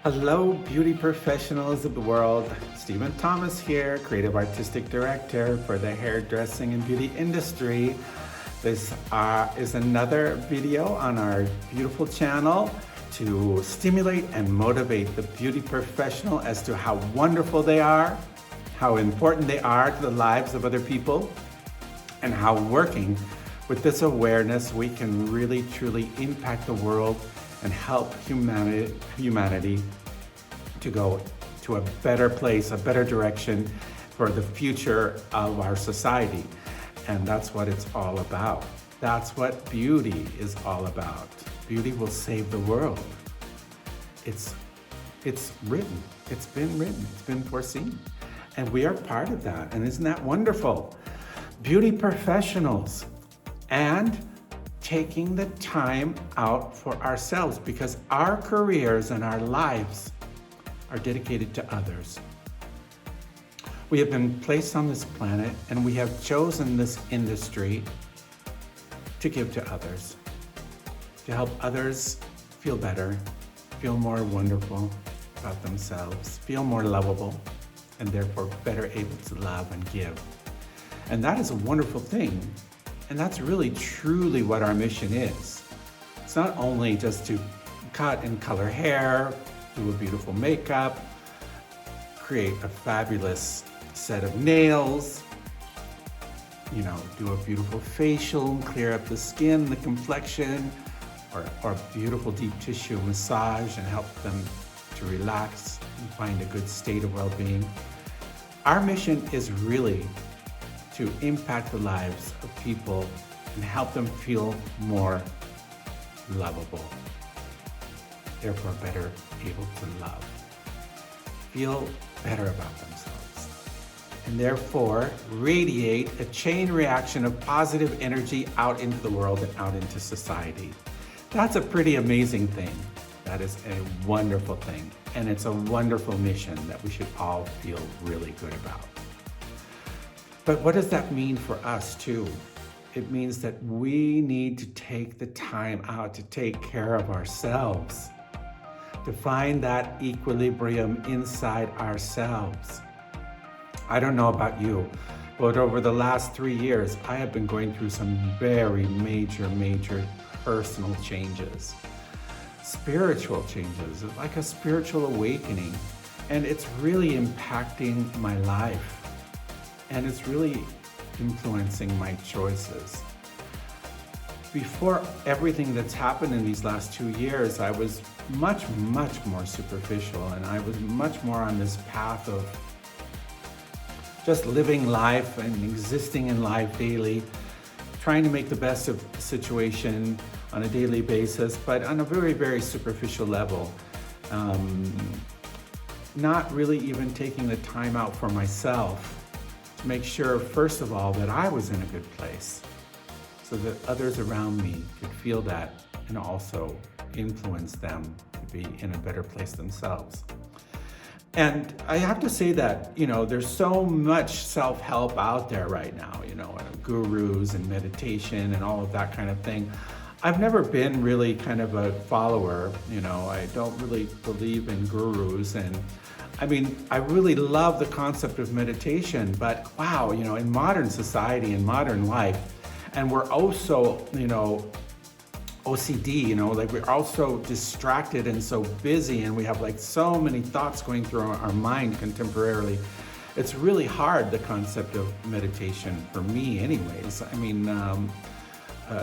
Hello, beauty professionals of the world. Stephen Thomas here, creative artistic director for the hairdressing and beauty industry. This is another video on our beautiful channel to stimulate and motivate the beauty professional as to how wonderful they are, how important they are to the lives of other people, and how working with this awareness we can really truly impact the world and help humanity to go to a better place, a better direction for the future of our society. And that's what it's all about. That's what beauty is all about. Beauty will save the world. It's written, it's been foreseen. And we are part of that. And isn't that wonderful? Beauty professionals and taking the time out for ourselves, because our careers and our lives are dedicated to others. We have been placed on this planet and we have chosen this industry to give to others, to help others feel better, feel more wonderful about themselves, feel more lovable, and therefore better able to love and give. And that is a wonderful thing. And that's really truly what our mission is. It's not only just to cut and color hair, do a beautiful makeup, create a fabulous set of nails, do a beautiful facial, clear up the skin, the complexion, or beautiful deep tissue massage and help them to relax and find a good state of well-being. Our mission is really to impact the lives of people and help them feel more lovable, therefore better able to love, feel better about themselves, and therefore radiate a chain reaction of positive energy out into the world and out into society. That's a pretty amazing thing. That is a wonderful thing. And it's a wonderful mission that we should all feel really good about. But what does that mean for us too? It means that we need to take the time out to take care of ourselves, to find that equilibrium inside ourselves. I don't know about you, but over the last 3 years, I have been going through some very major personal changes, spiritual changes, like a spiritual awakening. And it's really impacting my life. And it's really influencing my choices. Before everything that's happened in these last 2 years, I was much more superficial, and I was much more on this path of just living life and existing in life daily, trying to make the best of the situation on a daily basis, but on a very superficial level. Not really even taking the time out for myself to make sure, first of all, that I was in a good place so that others around me could feel that and also influence them to be in a better place themselves. And I have to say that, there's so much self-help out there right now, gurus and meditation and all of that kind of thing. I've never been really kind of a follower, I don't really believe in gurus. And I really love the concept of meditation, but wow, in modern society, in modern life, and we're also, OCD, we're also distracted and so busy, and we have so many thoughts going through our mind contemporarily. It's really hard, the concept of meditation, for me anyways.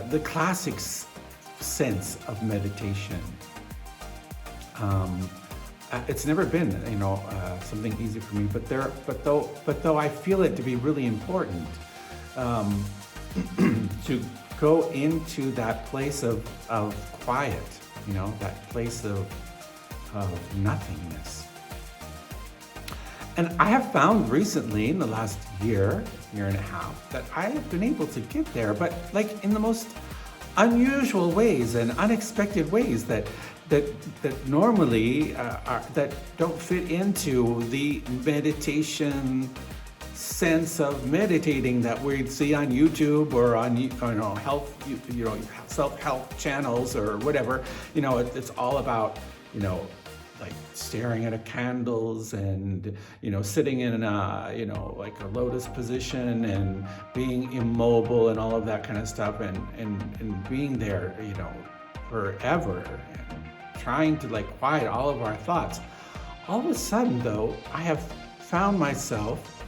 The classic sense of meditation, it's never been, something easy for me. But though I feel it to be really important to go into that place of quiet, that place of nothingness. And I have found recently, in the last year and a half, that I have been able to get there, but in the most unusual ways and unexpected ways that normally that don't fit into the meditation sense of meditating that we'd see on YouTube or on health, self-help channels or whatever. It's all about like staring at a candles and, sitting in like a lotus position and being immobile and all of that kind of stuff, and being there, forever, and trying to like quiet all of our thoughts. All of a sudden, though, I have found myself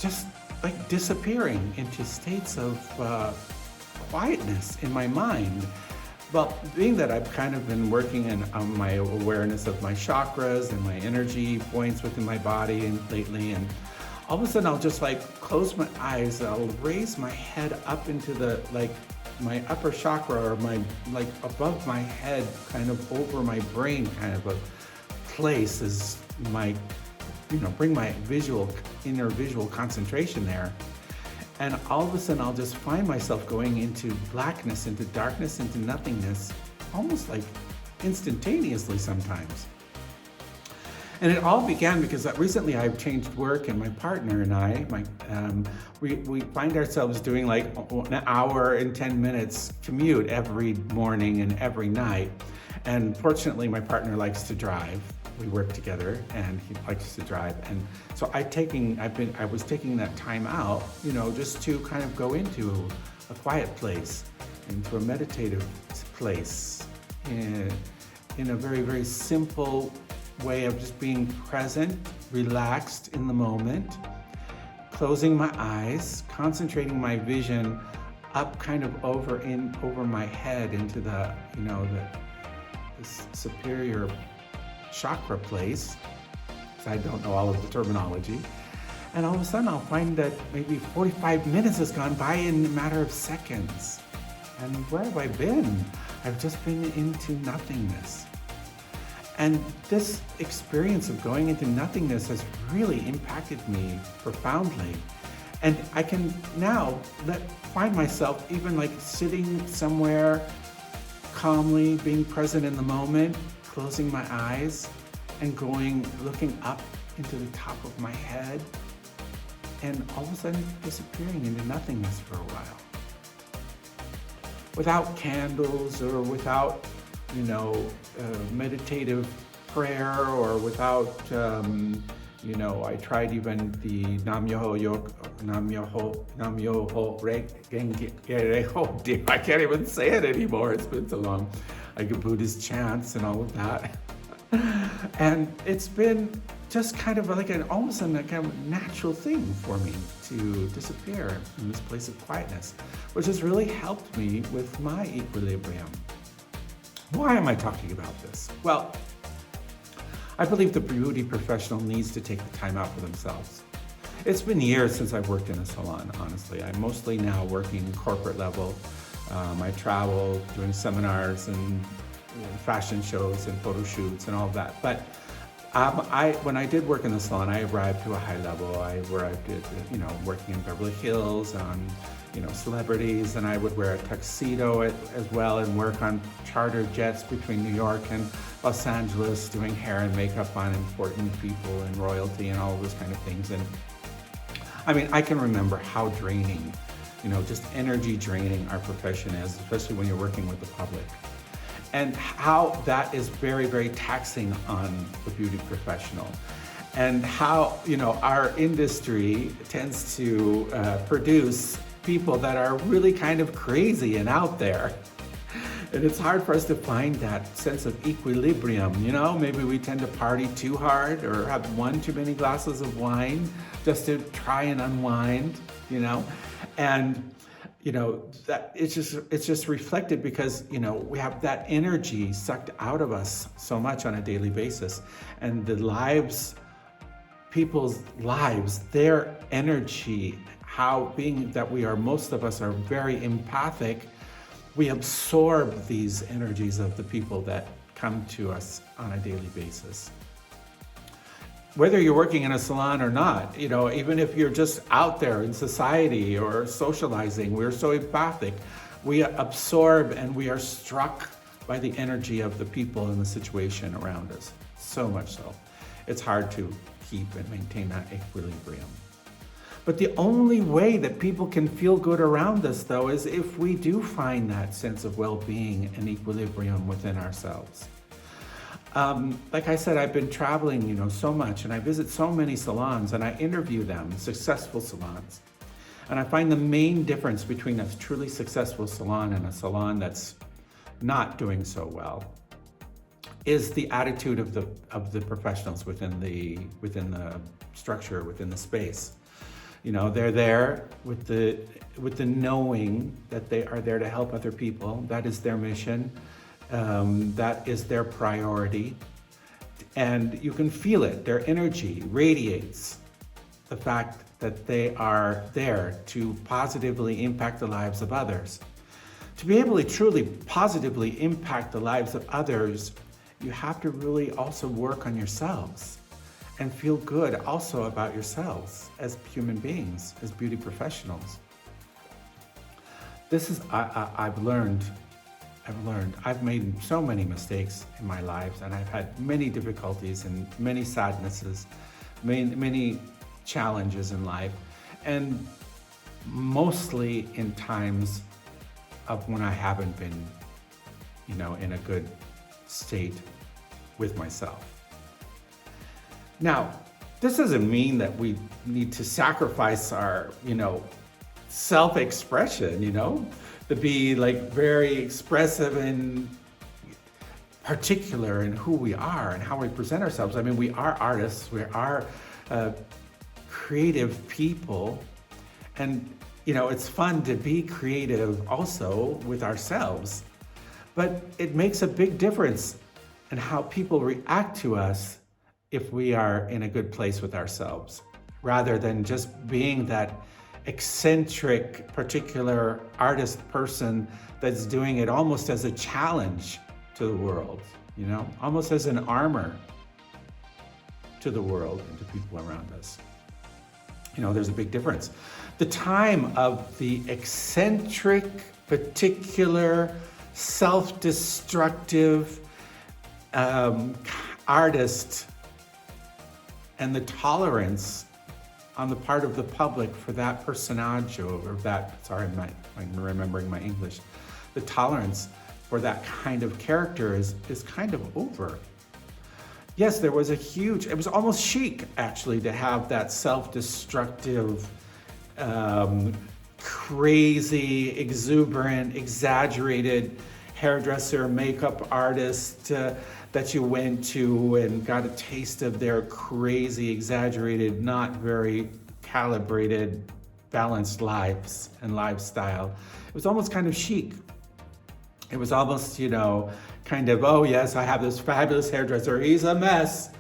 just like disappearing into states of quietness in my mind. Well, being that I've kind of been working on my awareness of my chakras and my energy points within my body and lately, and all of a sudden I'll just like close my eyes, I'll raise my head up into the my upper chakra, or my like above my head, kind of over my brain, kind of a place is my, bring my inner visual concentration there. And all of a sudden, I'll just find myself going into blackness, into darkness, into nothingness, almost like instantaneously sometimes. And it all began because recently I've changed work, and my partner and I, we find ourselves doing like an hour and 10 minutes commute every morning and every night. And fortunately, my partner likes to drive. We work together, and he likes to drive. And so I was taking that time out, just to kind of go into a quiet place, into a meditative place, in a very, very simple way of just being present, relaxed in the moment, closing my eyes, concentrating my vision up kind of over my head into the superior chakra place, because I don't know all of the terminology. And all of a sudden I'll find that maybe 45 minutes has gone by in a matter of seconds. And where have I been? I've just been into nothingness. And this experience of going into nothingness has really impacted me profoundly. And I can now find myself even like sitting somewhere calmly, being present in the moment, closing my eyes and looking up into the top of my head, and all of a sudden disappearing into nothingness for a while. Without candles, or without, meditative prayer, or without, I tried even the Nam Myoho Renge. I can't even say it anymore. It's been so long. Like a Buddhist chants and all of that. And it's been just kind of like almost a kind of natural thing for me to disappear in this place of quietness, which has really helped me with my equilibrium. Why am I talking about this? Well, I believe the beauty professional needs to take the time out for themselves. It's been years since I've worked in a salon, honestly. I'm mostly now working corporate level. I travel doing seminars and fashion shows and photo shoots and all of that. But when I did work in the salon, I arrived to a high level. I arrived at, working in Beverly Hills on, celebrities, and I would wear a tuxedo as well and work on charter jets between New York and Los Angeles, doing hair and makeup on important people and royalty and all of those kind of things. And I mean, I can remember how draining, just energy draining our profession is, especially when you're working with the public. And how that is very, very taxing on the beauty professional. And how, our industry tends to produce people that are really kind of crazy and out there. And it's hard for us to find that sense of equilibrium, Maybe we tend to party too hard, or have one too many glasses of wine just to try and unwind, And that it's just reflected because, we have that energy sucked out of us so much on a daily basis. And people's lives, their energy, most of us are very empathic, we absorb these energies of the people that come to us on a daily basis. Whether you're working in a salon or not, even if you're just out there in society or socializing, we're so empathic. We absorb and we are struck by the energy of the people and the situation around us. So much so. It's hard to keep and maintain that equilibrium. But the only way that people can feel good around us, though, is if we do find that sense of well-being and equilibrium within ourselves. Like I said, I've been traveling, so much, and I visit so many salons, and I interview them, successful salons. And I find the main difference between a truly successful salon and a salon that's not doing so well is the attitude of the professionals within the structure, within the space. They're there with the knowing that they are there to help other people. That is their mission. That is their priority. And you can feel it. Their energy radiates the fact that they are there to positively impact the lives of others. To be able to truly positively impact the lives of others, you have to really also work on yourselves and feel good also about yourselves as human beings, as beauty professionals. This is, I've learned, I've made so many mistakes in my life, and I've had many difficulties and many sadnesses, many challenges in life, and mostly in times of when I haven't been, in a good state with myself. Now, this doesn't mean that we need to sacrifice our, self-expression, to be like very expressive and particular in who we are and how we present ourselves. I mean, we are artists, we are creative people, and it's fun to be creative also with ourselves, but it makes a big difference in how people react to us if we are in a good place with ourselves, rather than just being that eccentric, particular artist person that's doing it almost as a challenge to the world, almost as an armor to the world and to people around us. There's a big difference. The time of the eccentric, particular, self-destructive artist, and the tolerance on the part of the public for that personage, or that, sorry, I'm remembering my English, the tolerance for that kind of character is kind of over. Yes, there was it was almost chic actually to have that self-destructive, crazy, exuberant, exaggerated hairdresser, makeup artist that you went to and got a taste of their crazy, exaggerated, not very calibrated, balanced lives and lifestyle. It was almost kind of chic. It was almost, kind of, oh yes, I have this fabulous hairdresser, he's a mess.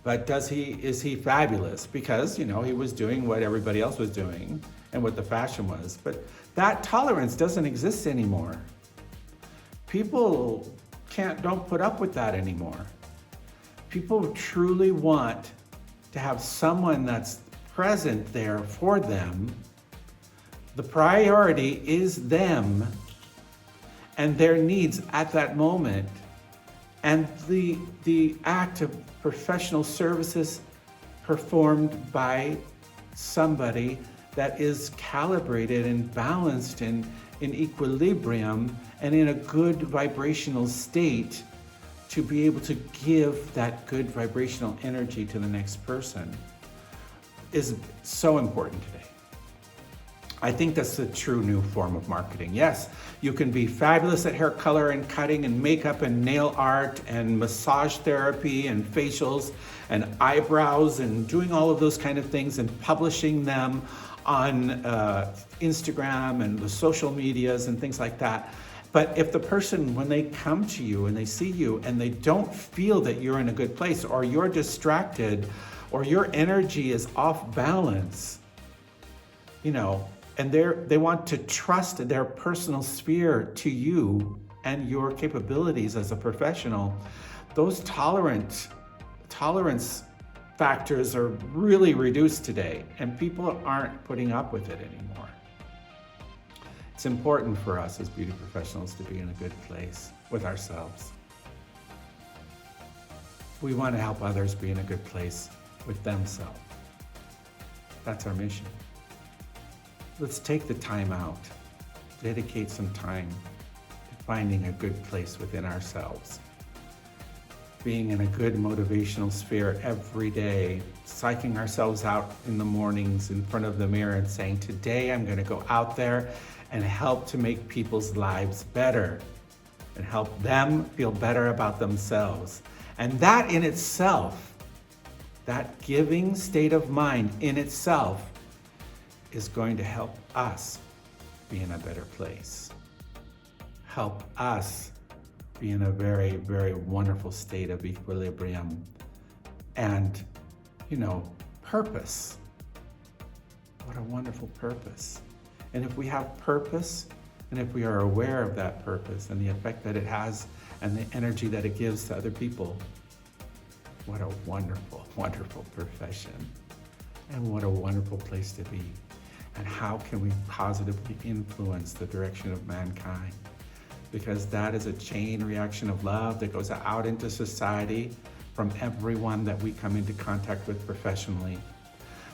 But is he fabulous? Because, he was doing what everybody else was doing and what the fashion was. But that tolerance doesn't exist anymore. People don't put up with that anymore. People truly want to have someone that's present there for them. The priority is them and their needs at that moment. And the act of professional services performed by somebody that is calibrated and balanced and in equilibrium and in a good vibrational state to be able to give that good vibrational energy to the next person is so important today. I think that's the true new form of marketing. Yes, you can be fabulous at hair color and cutting and makeup and nail art and massage therapy and facials and eyebrows and doing all of those kind of things and publishing them on Instagram and the social medias and things like that. But if the person, when they come to you and they see you and they don't feel that you're in a good place, or you're distracted, or your energy is off balance, and they want to trust their personal sphere to you and your capabilities as a professional, those tolerance factors are really reduced today, and people aren't putting up with it anymore. It's important for us as beauty professionals to be in a good place with ourselves. We want to help others be in a good place with themselves. That's our mission. Let's take the time out, dedicate some time to finding a good place within ourselves. being in a good motivational sphere every day, psyching ourselves out in the mornings in front of the mirror and saying, today I'm going to go out there and help to make people's lives better and help them feel better about themselves. And that in itself, that giving state of mind in itself is going to help us be in a better place. Help us be in a very, very wonderful state of equilibrium and, purpose. What a wonderful purpose. And if we have purpose, and if we are aware of that purpose and the effect that it has and the energy that it gives to other people, what a wonderful, wonderful profession. And what a wonderful place to be. And how can we positively influence the direction of mankind? Because that is a chain reaction of love that goes out into society from everyone that we come into contact with professionally.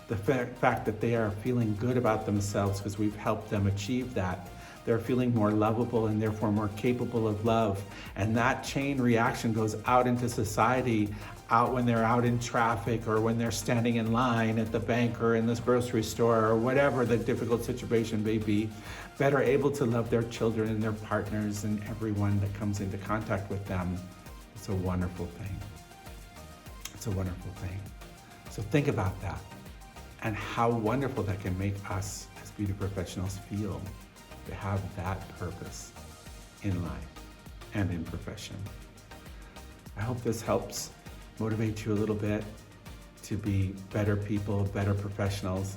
The fact that they are feeling good about themselves because we've helped them achieve that. They're feeling more lovable and therefore more capable of love. And that chain reaction goes out into society, out when they're out in traffic or when they're standing in line at the bank or in this grocery store or whatever the difficult situation may be, better able to love their children and their partners and everyone that comes into contact with them. It's a wonderful thing. It's a wonderful thing. So think about that and how wonderful that can make us as beauty professionals feel to have that purpose in life and in profession. I hope this helps motivate you a little bit to be better people, better professionals,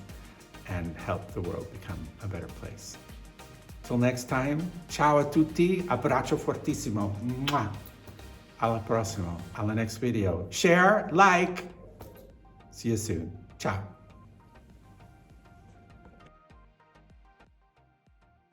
and help the world become a better place. Till next time, ciao a tutti, abbraccio fortissimo. Mwah. Alla prossima, alla next video. Share, like. See you soon. Ciao.